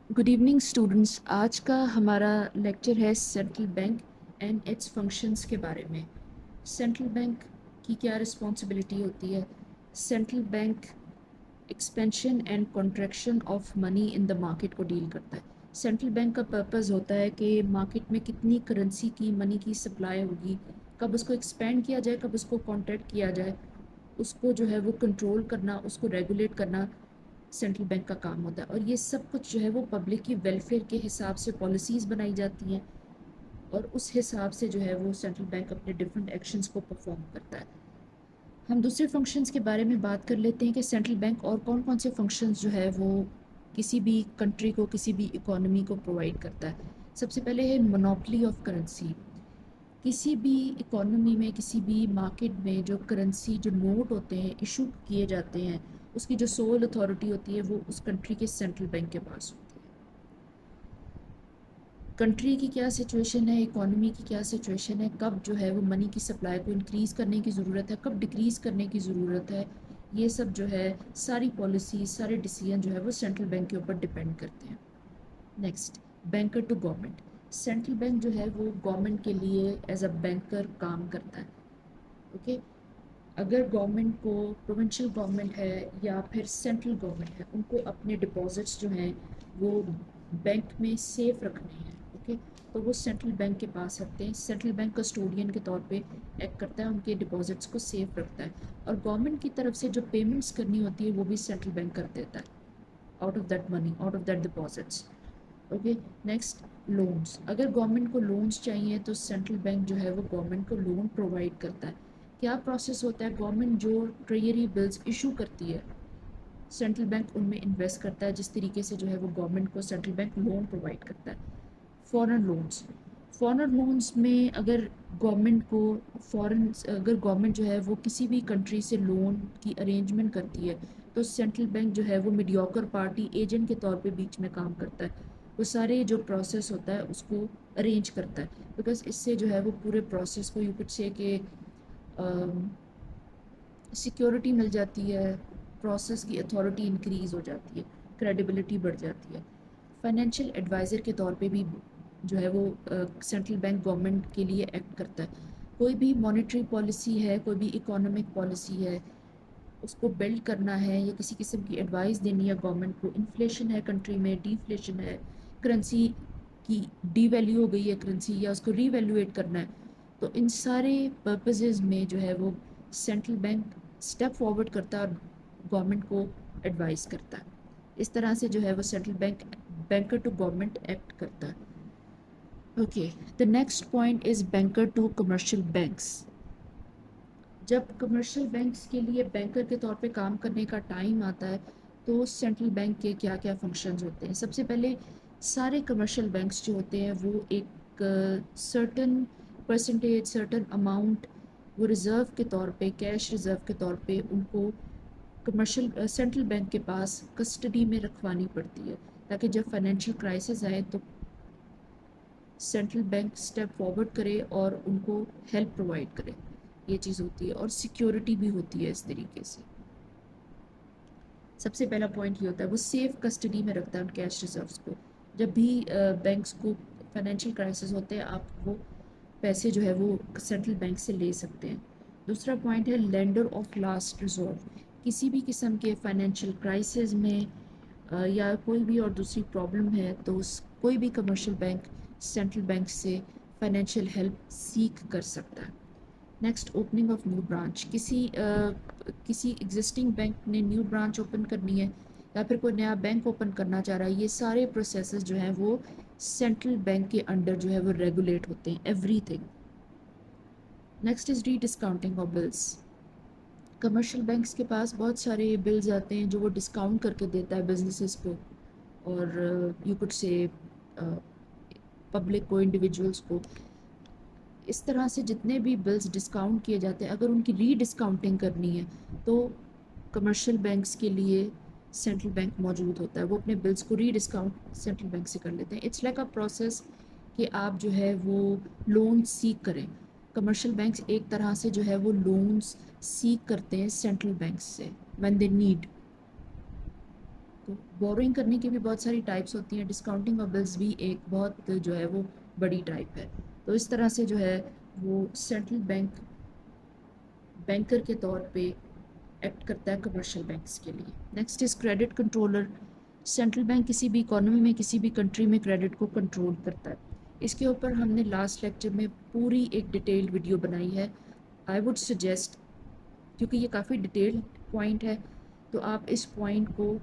Good evening students. आज का हमारा लेक्चर है central bank and it's functions के बारे में। सेंट्रल बैंक की क्या रिस्पॉन्सिबिलिटी होती है। Central bank expansion and contraction of money in the market को डील करता है। सेंट्रल बैंक का पर्पस होता है कि मार्केट में कितनी करेंसी की मनी की सप्लाई होगी, कब उसको एक्सपेंड किया जाए, कब उसको कॉन्ट्रैक्ट किया जाए, उसको जो है वो कंट्रोल करना, उसको रेगुलेट करना सेंट्रल बैंक का काम होता है। और ये सब कुछ जो है वो पब्लिक की वेलफेयर के हिसाब से पॉलिसीज़ बनाई जाती हैं और उस हिसाब से जो है वो सेंट्रल बैंक अपने डिफरेंट एक्शंस को परफॉर्म करता है। हम दूसरे फंक्शंस के बारे में बात कर लेते हैं कि सेंट्रल बैंक और कौन कौन से फंक्शंस जो है वो किसी भी कंट्री को, किसी भी इकोनॉमी को प्रोवाइड करता है। सबसे पहले है मोनोपोली ऑफ करेंसी। किसी भी इकोनॉमी में, किसी भी मार्केट में जो करेंसी, जो नोट होते हैं, इशू किए जाते हैं, उसकी जो सोल अथॉरिटी होती है वो उस कंट्री के सेंट्रल बैंक के पास होती है। कंट्री की क्या सिचुएशन है, इकोनॉमी की क्या सिचुएशन है, कब जो है वो मनी की सप्लाई को इंक्रीज़ करने की ज़रूरत है, कब डिक्रीज़ करने की ज़रूरत है, ये सब जो है सारी पॉलिसी, सारे डिसीजन जो है वो सेंट्रल बैंक के ऊपर डिपेंड करते हैं। Next, banker to government. Central bank जो है वो गवर्नमेंट के लिए एज अ बैंकर काम करता है। ओके, अगर गवर्नमेंट को, प्रोविंशियल गवर्नमेंट है या फिर सेंट्रल गवर्नमेंट है, उनको अपने डिपॉजिट्स जो हैं वो बैंक में सेफ रखने हैं, ओके, तो वो सेंट्रल बैंक के पास रखते हैं। सेंट्रल बैंक कस्टोडियन के तौर पे एक्ट करता है, उनके डिपॉजिट्स को सेफ रखता है। और गवर्नमेंट की तरफ से जो पेमेंट्स करनी होती है वो भी सेंट्रल बैंक कर देता है, out of that money, out of that deposits. Okay, next, loans. अगर गवर्नमेंट को लोन्स चाहिए तो सेंट्रल बैंक जो है वो गवर्नमेंट को लोन प्रोवाइड करता है। क्या प्रोसेस होता है, गवर्नमेंट जो ट्रेजरी बिल्स इशू करती है, सेंट्रल बैंक उनमें इन्वेस्ट करता है, जिस तरीके से जो है वो गवर्नमेंट को सेंट्रल बैंक लोन प्रोवाइड करता है। Foreign loans. फॉरेन लोन्स में अगर गवर्नमेंट को, अगर गवर्नमेंट जो है वो किसी भी कंट्री से लोन की अरेंजमेंट करती है तो सेंट्रल बैंक जो है वो मीडियोकर पार्टी एजेंट के तौर पे बीच में काम करता है। वो सारे जो प्रोसेस होता है उसको अरेंज करता है, बिकॉज इससे जो है वो पूरे प्रोसेस को, यू कुड से कि सिक्योरिटी मिल जाती है, प्रोसेस की अथॉरिटी इंक्रीज़ हो जाती है, क्रेडिबिलिटी बढ़ जाती है। फाइनेंशियल एडवाइज़र के तौर पे भी जो है वो सेंट्रल बैंक गवर्नमेंट के लिए एक्ट करता है। कोई भी मॉनेटरी पॉलिसी है, कोई भी इकोनॉमिक पॉलिसी है, उसको बिल्ड करना है या किसी किस्म की एडवाइस देनी है गवर्नमेंट को, इन्फ्लेशन है कंट्री में, डिफ्लेशन है, करेंसी की डीवैल्यू हो गई है करेंसी, या उसको रीवैल्यूएट करना है, तो इन सारे पर्पसेस में जो है वो सेंट्रल बैंक स्टेप फॉरवर्ड करता है और गवर्नमेंट को एडवाइस करता है। इस तरह से जो है वो central bank banker to government act करता है। Okay, the next point is banker to commercial banks. जब कमर्शियल बैंक्स के लिए बैंकर के तौर पे काम करने का टाइम आता है तो सेंट्रल बैंक के क्या क्या फंक्शंस होते हैं। सबसे पहले, सारे कमर्शियल बैंक्स जो होते हैं वो एक सर्टन परसेंटेज, सर्टन अमाउंट वो रिज़र्व के तौर पे, कैश रिज़र्व के तौर पे उनको कमर्शियल सेंट्रल बैंक के पास कस्टडी में रखवानी पड़ती है, ताकि जब फाइनेंशियल क्राइसिस आए तो सेंट्रल बैंक स्टेप फॉरवर्ड करे और उनको हेल्प प्रोवाइड करे। ये चीज़ होती है और सिक्योरिटी भी होती है इस तरीके से। सबसे पहला पॉइंट ये होता है वो सेफ कस्टडी में रखता है उन कैश रिजर्व्स को। जब भी बैंक्स को फाइनेंशियल क्राइसिस होते हैं, आप वो पैसे जो है वो सेंट्रल बैंक से ले सकते हैं। दूसरा पॉइंट है लेंडर ऑफ लास्ट रिजॉर्ट। किसी भी किस्म के फाइनेंशियल क्राइसिस में या कोई भी और दूसरी प्रॉब्लम है तो कोई भी कमर्शियल बैंक सेंट्रल बैंक से फाइनेंशियल हेल्प सीख कर सकता है। Next, opening of new branch. किसी एग्जिस्टिंग बैंक ने न्यू ब्रांच ओपन करनी है या फिर कोई नया बैंक ओपन करना चाह रहा है, ये सारे प्रोसेसेस जो हैं वो सेंट्रल बैंक के अंडर जो है वो रेगुलेट होते हैं, एवरीथिंग। नेक्स्ट इज़ री discounting of bills. Commercial banks के पास बहुत सारे बिल्स आते हैं जो वो डिस्काउंट करके देता है बिजनेसेस को, और यू कुड से पब्लिक को, इंडिविजुअल्स को। इस तरह से जितने भी बिल्स डिस्काउंट किए जाते हैं, अगर उनकी री डिस्काउंटिंग करनी है तो कमर्शियल बैंक्स के लिए सेंट्रल बैंक मौजूद होता है, वो अपने बिल्स को री डिस्काउंट सेंट्रल बैंक से कर लेते हैं। इट्स लाइक अ प्रोसेस कि आप जो है वो लोन सीक करें। कमर्शियल बैंक्स एक तरह से जो है वो लोन्स सीक करते हैं सेंट्रल बैंक से व्हेन दे नीड। کو. بورونگ کرنے کی بھی بہت ساری ٹائپس ہوتی ہیں. ڈسکاؤنٹنگ آف بلز بھی ایک بہت جو ہے وہ بڑی ٹائپ ہے. تو اس طرح سے جو ہے وہ سینٹرل بینک بینکر کے طور پہ ایکٹ کرتا ہے کمرشل بینکس کے لیے. Next is credit controller. Central bank کسی بھی اکانومی میں کسی بھی کنٹری میں کریڈٹ کو کنٹرول کرتا ہے. اس کے اوپر ہم نے لاسٹ لیکچر میں پوری ایک ڈیٹیلڈ ویڈیو بنائی ہے. آئی وڈ سجیسٹ، کیونکہ یہ کافی ڈیٹیلڈ پوائنٹ ہے، تو آپ اس پوائنٹ کو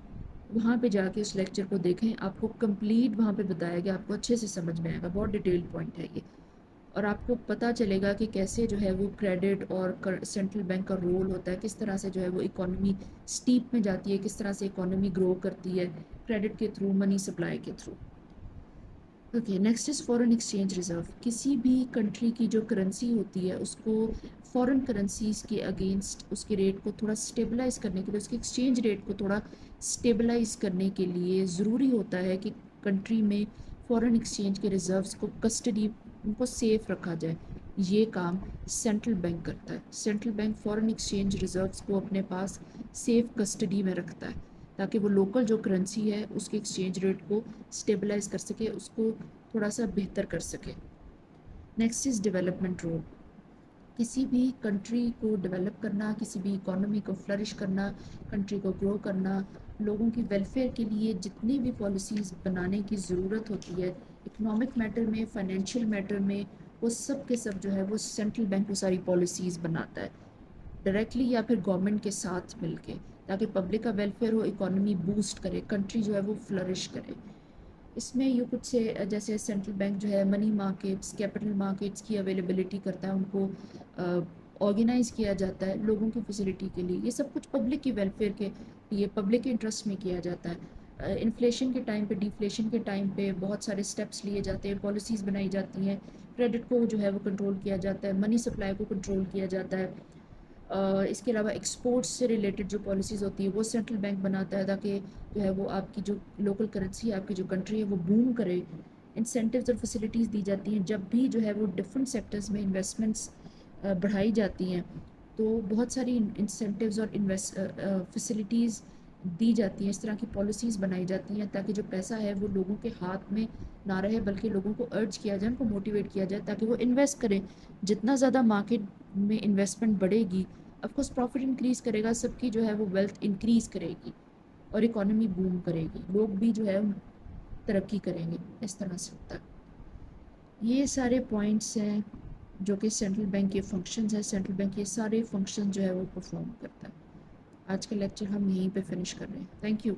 وہاں پہ جا کے اس لیکچر کو دیکھیں. آپ کو کمپلیٹ وہاں پہ بتایا گیا، آپ کو اچھے سے سمجھ میں آئے گا. بہت ڈیٹیلڈ پوائنٹ ہے یہ، اور آپ کو پتہ چلے گا کہ کیسے جو ہے وہ کریڈٹ اور سینٹرل بینک کا رول ہوتا ہے، کس طرح سے جو ہے وہ اکانومی سٹیپ میں جاتی ہے، کس طرح سے اکانومی گرو کرتی ہے کریڈٹ کے تھرو، منی سپلائی کے through. Okay, next is foreign exchange reserve. کسی بھی کنٹری کی جو کرنسی ہوتی ہے اس کو فورن کرنسیز کے اگینسٹ اس کے ریٹ کو تھوڑا سٹیبلائز کرنے کے لیے، اس کے ایکسچینج ریٹ کو تھوڑا سٹیبلائز کرنے کے لیے ضروری ہوتا ہے کہ کنٹری میں فورن ایکسچینج کے ریزروز کو کسٹڈی، ان کو سیف رکھا جائے. یہ کام سینٹرل بینک کرتا ہے. Central bank foreign exchange reserves کو اپنے پاس سیف کسٹڈی میں رکھتا ہے تاکہ وہ لوکل جو کرنسی ہے اس کے ایکسچینج ریٹ کو سٹیبلائز کر سکے، اس کو تھوڑا سا بہتر کر سکے. Next is development role. کسی بھی کنٹری کو ڈیولپ کرنا، کسی بھی اکانومی کو فلرش کرنا، کنٹری کو گرو کرنا، لوگوں کی ویلفیئر کے لیے جتنی بھی پالیسیز بنانے کی ضرورت ہوتی ہے اکنامک میٹر میں، فائنینشیل میٹر میں، وہ سب کے سب جو ہے وہ سینٹرل بینک وہ ساری پالیسیز بناتا ہے ڈائریکٹلی یا پھر گورنمنٹ کے ساتھ مل کے، تاکہ پبلک کا ویلفیئر ہو، اکانومی بوسٹ کرے، کنٹری جو ہے وہ فلرش کرے. اس میں یوں کچھ سے جیسے سینٹرل بینک جو ہے منی مارکیٹس، کیپٹل مارکیٹس کی اویلیبلٹی کرتا ہے، ان کو آرگنائز کیا جاتا ہے لوگوں کی فیسلٹی کے لیے. یہ سب کچھ پبلک کی ویلفیئر کے لیے، پبلک کے انٹرسٹ میں کیا جاتا ہے. انفلیشن کے ٹائم پہ، ڈیفلیشن کے ٹائم پہ بہت سارے سٹیپس لیے جاتے ہیں، پالیسیز بنائی جاتی ہیں، کریڈٹ کو جو ہے وہ کنٹرول کیا جاتا ہے، منی سپلائی کو کنٹرول کیا جاتا ہے. اس کے علاوہ ایکسپورٹس سے ریلیٹڈ جو پالیسیز ہوتی ہیں وہ سینٹرل بینک بناتا ہے تاکہ جو ہے وہ آپ کی جو لوکل کرنسی ہے، آپ کی جو کنٹری ہے وہ بوم کرے. انسینٹیوز اور فیسلٹیز دی جاتی ہیں جب بھی جو ہے وہ ڈفرینٹ سیکٹرز میں انویسٹمنٹس بڑھائی جاتی ہیں، تو بہت ساری انسینٹیوز اور فیسلٹیز دی جاتی ہیں. اس طرح کی پالیسیز بنائی جاتی ہیں تاکہ جو پیسہ ہے وہ لوگوں کے ہاتھ میں نہ رہے، بلکہ لوگوں کو ارج کیا جائے، ان کو موٹیویٹ کیا جائے تاکہ وہ انویسٹ کریں. جتنا زیادہ مارکیٹ میں انویسٹمنٹ بڑھے گی، آف کورس پروفٹ انکریز کرے گا، سب کی جو ہے وہ ویلتھ انکریز کرے گی اور اکانومی بوم کرے گی، لوگ بھی جو ہے ترقی کریں گے. اس طرح سے ہوتا ہے. یہ سارے پوائنٹس ہیں جو کہ سینٹرل بینک کے فنکشنز ہیں. سینٹرل بینک یہ سارے فنکشن جو ہے وہ پرفارم کرتا ہے. آج کا لیکچر ہم یہیں پہ فنش کر رہے ہیں. Thank you.